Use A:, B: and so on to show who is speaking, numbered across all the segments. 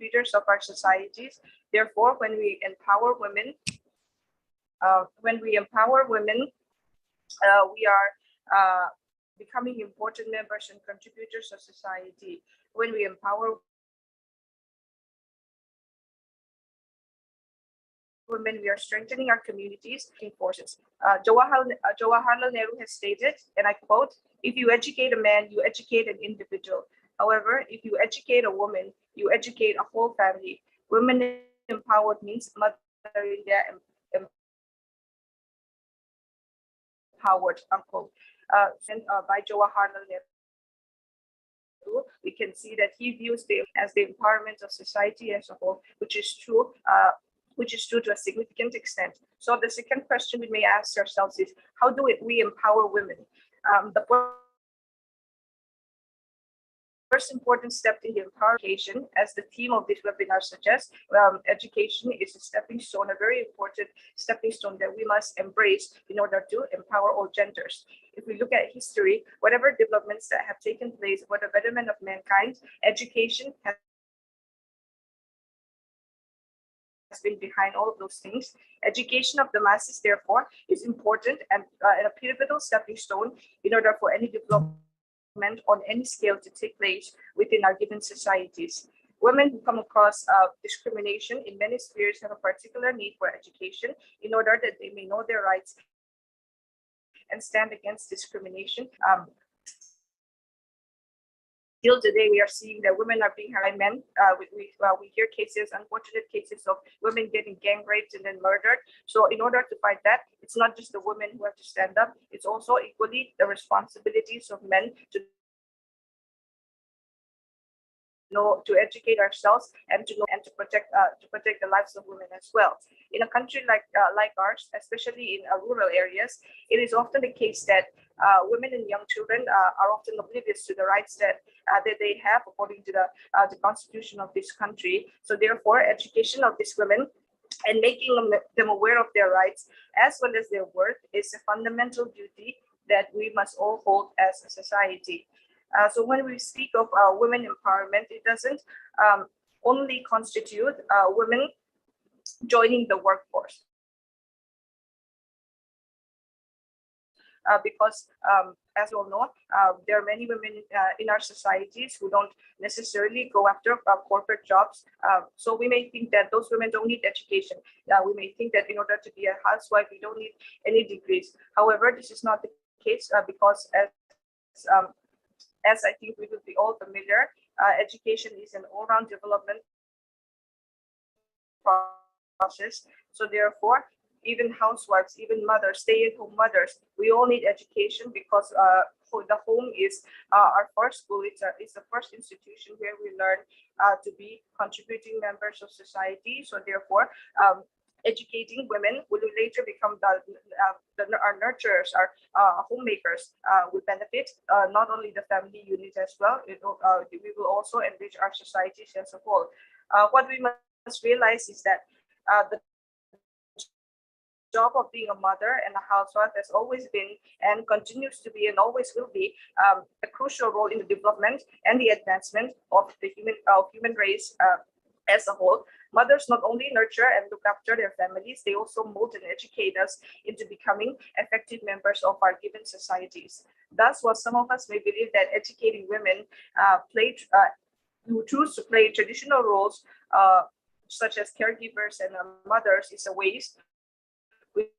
A: contributors of our societies. Therefore, when we empower women, we are becoming important members and contributors of society. When we empower women, we are strengthening our communities and forces. Jawaharlal Nehru has stated, and I quote, "If you educate a man, you educate an individual. However, if you educate a woman, you educate a whole family." Women empowered means Mother India empowered, unquote. By Jawaharlal Nehru, we can see that he views them as the empowerment of society as a whole, which is true to a significant extent. So the second question we may ask ourselves is, how do we empower women? The first important step in the empowerment, as the theme of this webinar suggests, education is a stepping stone, a very important stepping stone that we must embrace in order to empower all genders. If we look at history, whatever developments that have taken place for the betterment of mankind, education has been behind all of those things. Education of the masses, therefore, is important and a pivotal stepping stone in order for any development on any scale to take place within our given societies. Women who come across discrimination in many spheres have a particular need for education in order that they may know their rights and stand against discrimination. Still today, we are seeing that women are being harassed by men. We hear cases, unfortunate cases of women getting gang raped and then murdered. So in order to fight that, it's not just the women who have to stand up, it's also equally the responsibilities of men to educate ourselves and to protect the lives of women as well. In a country like ours, especially in rural areas, it is often the case that women and young children are often oblivious to the rights that they have according to the constitution of this country. So therefore, education of these women and making them aware of their rights as well as their worth is a fundamental duty that we must all hold as a society. So when we speak of women empowerment, it doesn't only constitute women joining the workforce. Because as you all know, there are many women in our societies who don't necessarily go after corporate jobs. So we may think that those women don't need education. We may think that in order to be a housewife, you don't need any degrees. However, this is not the case because as I think we will be all familiar, education is an all-round development process. So therefore, even housewives, even mothers, stay-at-home mothers, we all need education because the home is our first school. It's the first institution where we learn to be contributing members of society. So therefore, educating women will later become our nurturers, our homemakers, will benefit not only the family unit as well. We will also enrich our societies as a whole. What we must realize is that the job of being a mother and a housewife has always been and continues to be and always will be a crucial role in the development and the advancement of the human race as a whole. Mothers not only nurture and look after their families, they also mold and educate us into becoming effective members of our given societies. Thus, while some of us may believe that educating women who choose to play traditional roles such as caregivers and mothers is a waste, we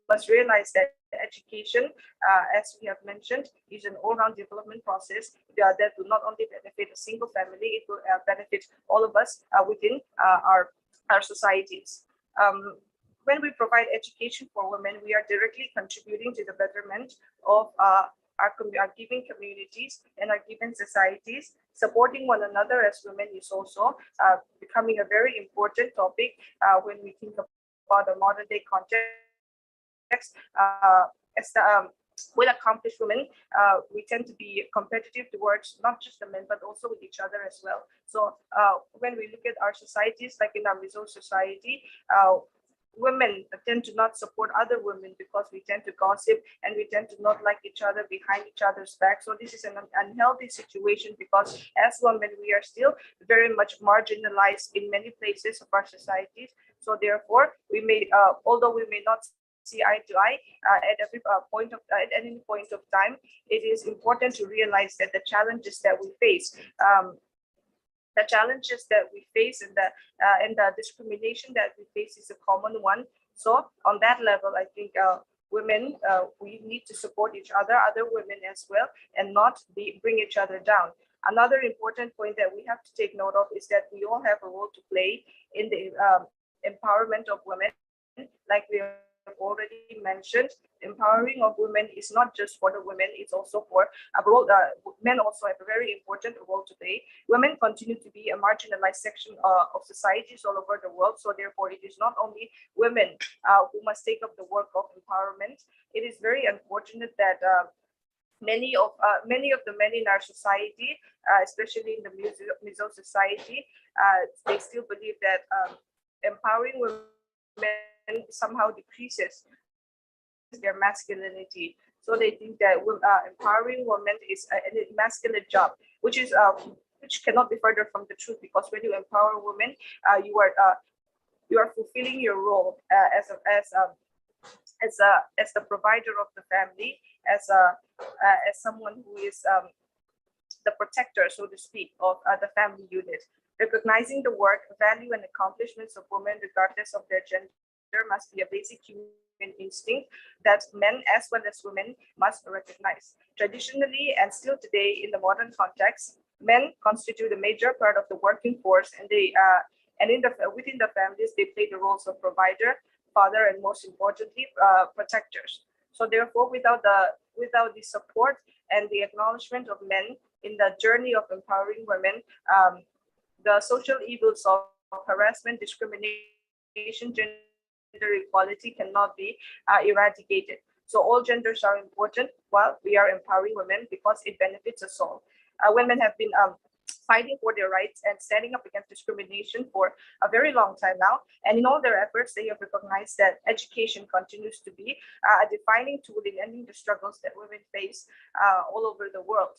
A: must realize that education, as we have mentioned, is an all-round development process that will not only benefit a single family, it will benefit all of us within our societies. When we provide education for women, we are directly contributing to the betterment of our given communities and our given societies. Supporting one another as women is also becoming a very important topic when we think about the modern day context. With accomplished women, we tend to be competitive towards not just the men, but also with each other as well. So when we look at our societies, like in our Mizo society, women tend to not support other women because we tend to gossip and we tend to not like each other behind each other's back. So this is an unhealthy situation because as women, we are still very much marginalized in many places of our societies. So therefore, we may, although we may not see eye to eye at every at any point of time, it is important to realize that the challenges that we face, and the discrimination that we face is a common one. So on that level, I think women, we need to support each other women as well, and not bring each other down. Another important point that we have to take note of is that we all have a role to play in the empowerment of women. Like we have already mentioned, empowering of women is not just for the women, it's also for a role. Men also have a very important role to play. Women continue to be a marginalized section of societies all over the world. So therefore, it is not only women who must take up the work of empowerment. It is very unfortunate that many of the men in our society, especially in the Mizo society, they still believe that empowering women somehow decreases their masculinity. So they think that empowering women is a masculine job, which cannot be further from the truth. Because when you empower women, you are fulfilling your role as the provider of the family, as someone who is the protector, so to speak, of the family unit. Recognizing the work, value, and accomplishments of women, regardless of their gender, must be a basic human instinct that men as well as women must recognize. Traditionally and still today in the modern context, men constitute a major part of the working force, and within the families they play the roles of provider, father, and most importantly, protectors. So therefore, without the support and the acknowledgement of men in the journey of empowering women, the social evils of harassment, discrimination, gender equality cannot be eradicated. So all genders are important while we are empowering women because it benefits us all. Women have been fighting for their rights and standing up against discrimination for a very long time now. And in all their efforts, they have recognized that education continues to be a defining tool in ending the struggles that women face all over the world.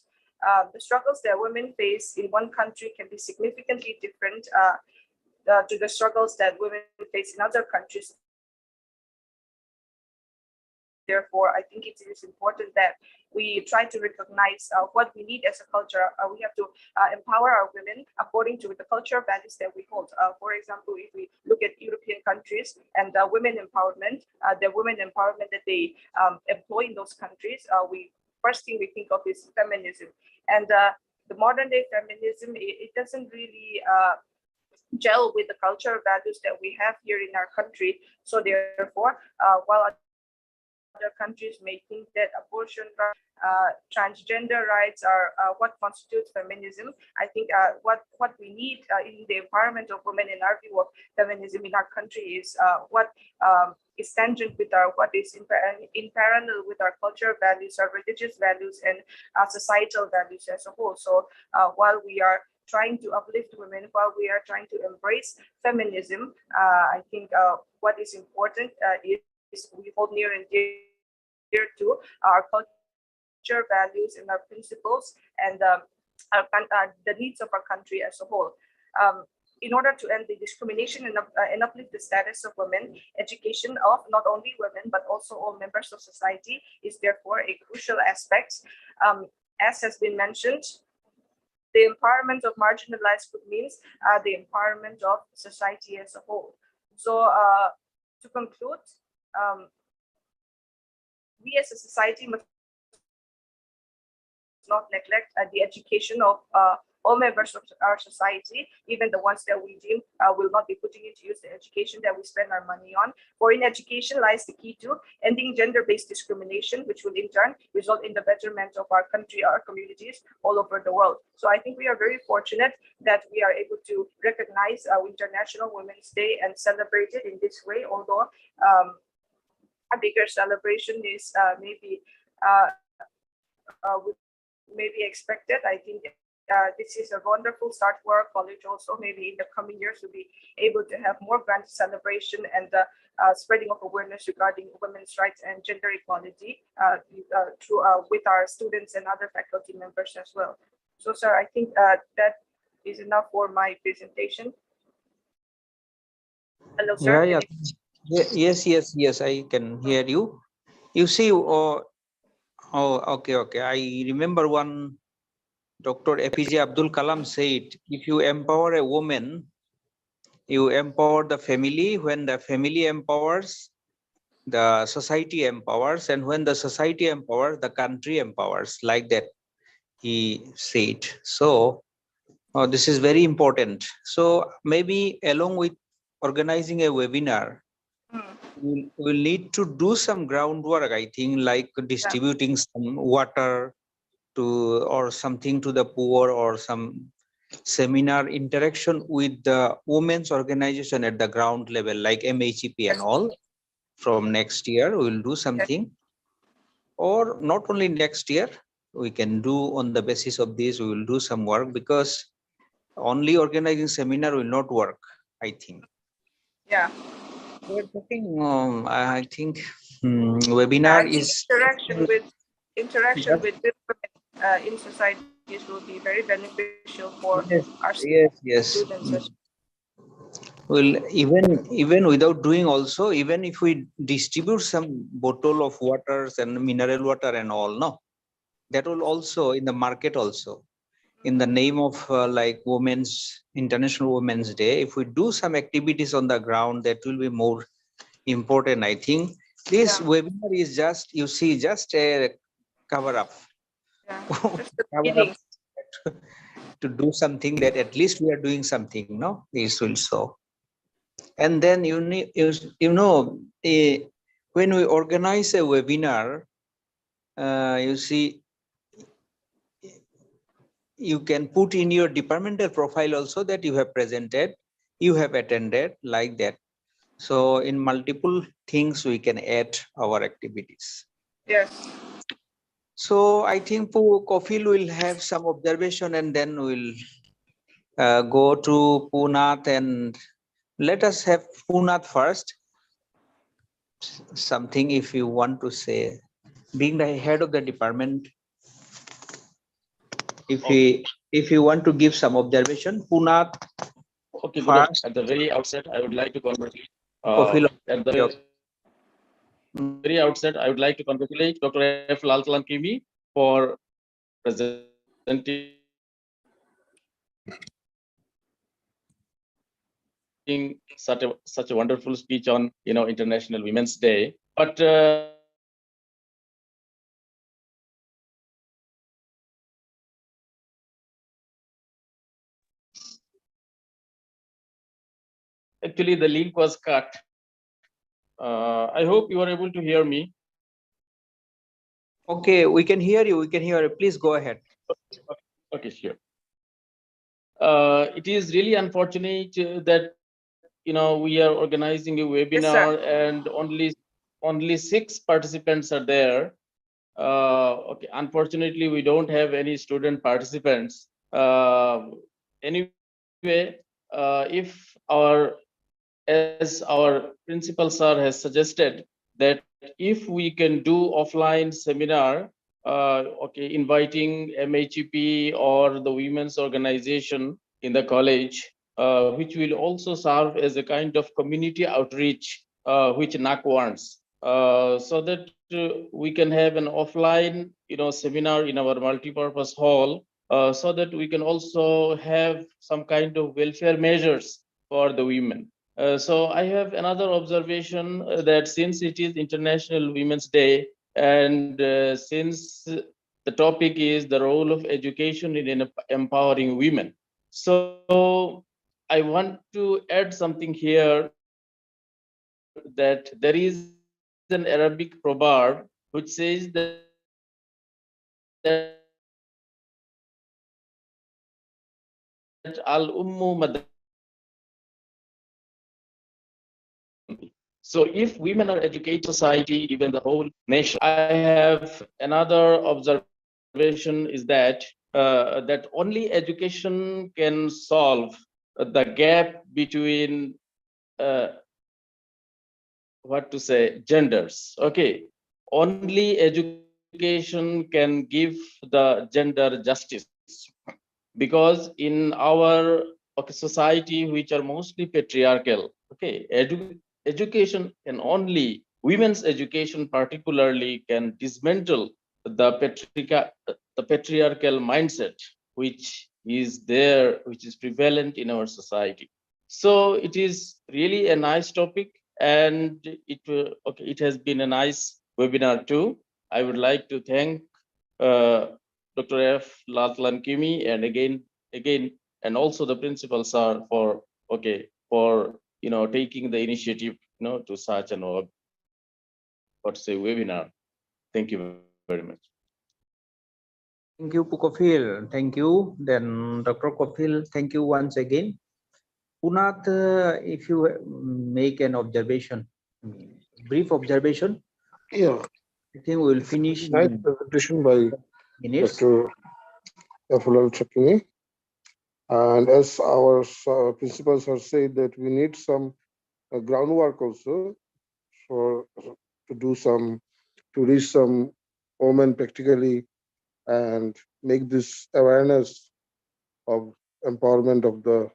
A: The struggles that women face in one country can be significantly different to the struggles that women face in other countries. Therefore, I think it is important that we try to recognize what we need as a culture. We have to empower our women according to the cultural values that we hold. For example, if we look at European countries and women empowerment, the women empowerment that they employ in those countries, first thing we think of is feminism. And the modern day feminism, it doesn't really gel with the cultural values that we have here in our country. So therefore, while other countries may think that abortion, transgender rights are what constitutes feminism. I think what we need in the empowerment of women, in our view of feminism in our country, is what is tangent with what is in parallel with our cultural values, our religious values, and societal values as a whole. So while we are trying to uplift women, while we are trying to embrace feminism, I think what is important is we hold near and dear to our culture, values, and our principles, and the needs of our country as a whole. In order to end the discrimination and uplift the status of women, education of not only women but also all members of society is therefore a crucial aspect. As has been mentioned, the empowerment of marginalized group means the empowerment of society as a whole. So to conclude, we as a society must not neglect the education of all members of our society, even the ones that we deem will not be putting into use the education that we spend our money on. For in education lies the key to ending gender-based discrimination, which will in turn result in the betterment of our country, our communities all over the world. So I think we are very fortunate that we are able to recognize our International Women's Day and celebrate it in this way, although a bigger celebration is maybe expected. I think this is a wonderful start for our college also. Maybe in the coming years, we'll be able to have more grand celebration and spreading of awareness regarding women's rights and gender equality through with our students and other faculty members as well. So, sir, I think that is enough for my presentation. Hello, sir.
B: Yeah, yeah. Yes, I can hear you. You see, okay. I remember one Dr. APJ Abdul Kalam said, if you empower a woman, you empower the family. When the family empowers, the society empowers, and when the society empowers, the country empowers. Like that, he said. So this is very important. So maybe along with organizing a webinar, we'll need to do some groundwork, I think, like distributing some water to or something to the poor, or some seminar interaction with the women's organization at the ground level, like MHEP and all. From next year, we'll do something, or not only next year, we can do on the basis of this, we will do some work, because only organizing seminar will not work, I think.
A: Yeah.
B: We're talking, I think webinar is
A: interaction with women in societies will be very beneficial for our
B: yes.
A: students.
B: Well, even without doing also, even if we distribute some bottle of waters and mineral water and all, no, that will also in the market also, in the name of like International Women's Day, if we do some activities on the ground, that will be more important, I think. This webinar is just, you see, just a cover up. Cover up to do something, that at least we are doing something, no? This will show. And then when we organize a webinar, you see, you can put in your departmental profile also that you have presented, you have attended, like that. So in multiple things we can add our activities.
A: Yes.
B: So I think Kofil will have some observation, and then we'll go to Punath, and let us have Punath first. Something if you want to say, being the head of the department, if you want to give some observation, Punath.
C: Okay, first, at the very outset, I would like to congratulate. At the very outset, I would like to congratulate Dr. F. Lalkalan Kimi for presenting such a wonderful speech on International Women's Day. But actually, the link was cut. I hope you are able to hear me.
B: Okay, we can hear you. We can hear you. Please go ahead.
C: Okay, sure. It is really unfortunate that we are organizing a webinar and only 6 participants are there. Okay, unfortunately, we don't have any student participants. Anyway, if as our principal sir has suggested, that if we can do offline seminar, okay, inviting MHEP or the women's organization in the college, which will also serve as a kind of community outreach, which NAC wants, so that we can have an offline, seminar in our multipurpose hall, so that we can also have some kind of welfare measures for the women. So I have another observation, that since it is International Women's Day, and since the topic is the role of education in empowering women, so I want to add something here, that there is an Arabic proverb which says that al-ummu madar. So if women are educated, society, even the whole nation. I have another observation is that that only education can solve the gap between what to say, genders. Okay, only education can give the gender justice, because in our society, which are mostly patriarchal, okay, education can only, women's education particularly, can dismantle the patriarchal mindset which is there, which is prevalent in our society. So it is really a nice topic, and it has been a nice webinar too. I would like to thank Dr. F. Latlan Kimi, and again, and also the principal sir for taking the initiative, to such an webinar. Thank you very much.
B: Thank you, Pukofil. Thank you. Then Dr. Kofil, thank you once again. Punath, if you make an observation, brief observation.
D: Yeah,
B: I think we will finish
D: nice
B: in
D: presentation by
B: minutes.
D: Dr. Afulal Chakini. And as our principals have said, that we need some groundwork also for to reach some women practically and make this awareness of empowerment of the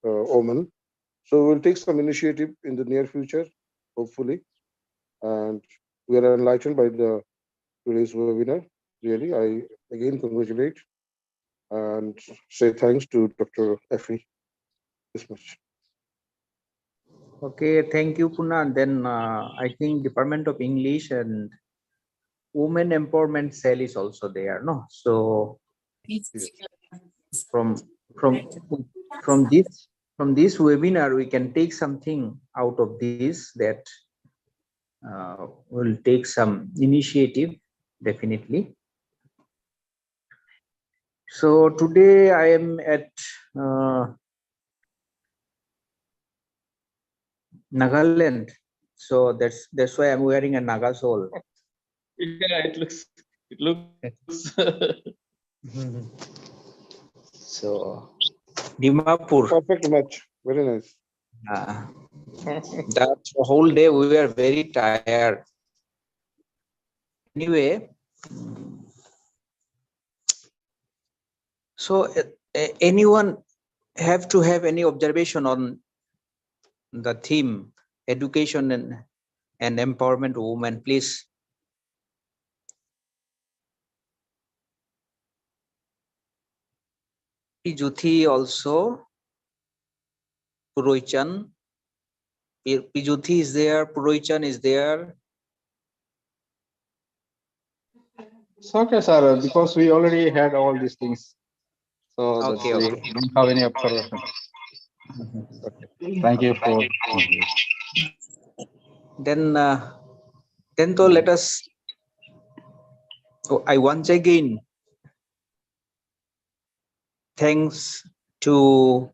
D: women. So we'll take some initiative in the near future, hopefully. And we are enlightened by the today's webinar. Really, I again congratulate and say thanks to Dr. Effie this much.
B: Okay, thank you, Puna. Then I think Department of English and Women Empowerment Cell is also there, no? So from this webinar, we can take something out of this, that will take some initiative, definitely. So today I am at Nagaland, so that's why I'm wearing a Naga soul.
C: Yeah, it looks
B: So Dimapur.
D: Perfect match. Very nice.
B: That whole day we were very tired. Anyway, so anyone have to have any observation on the theme education and empowerment of women, please? Pijuthi also, Puroichan. Pijuthi is there, Puroichan is there.
E: It's okay, sir, because we already had all these things. So
B: Okay,
E: we
B: okay.
E: don't have any observation. Thank you for.
B: Then so let us. I once again thanks to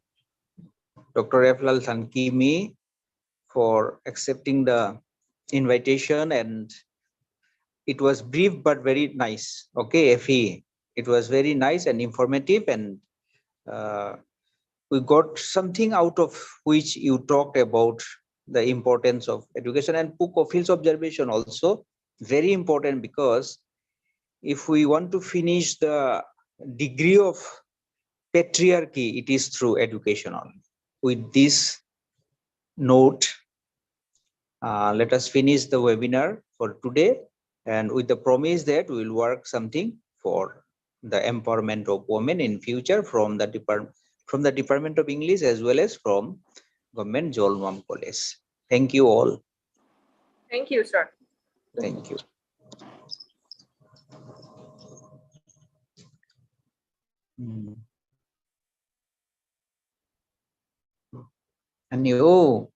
B: Dr. Aflal Sankimi for accepting the invitation, and it was brief but very nice. Okay, Effie, it was very nice and informative, and we got something out of which you talked about the importance of education, and Pukofil's observation also very important, because if we want to finish the degree of patriarchy, it is through education only. With this note, let us finish the webinar for today, and with the promise that we will work something for the empowerment of women in future from the Department of English as well as from Government Jolmam College. Thank you all.
A: Thank you, sir.
B: Thank you. And you.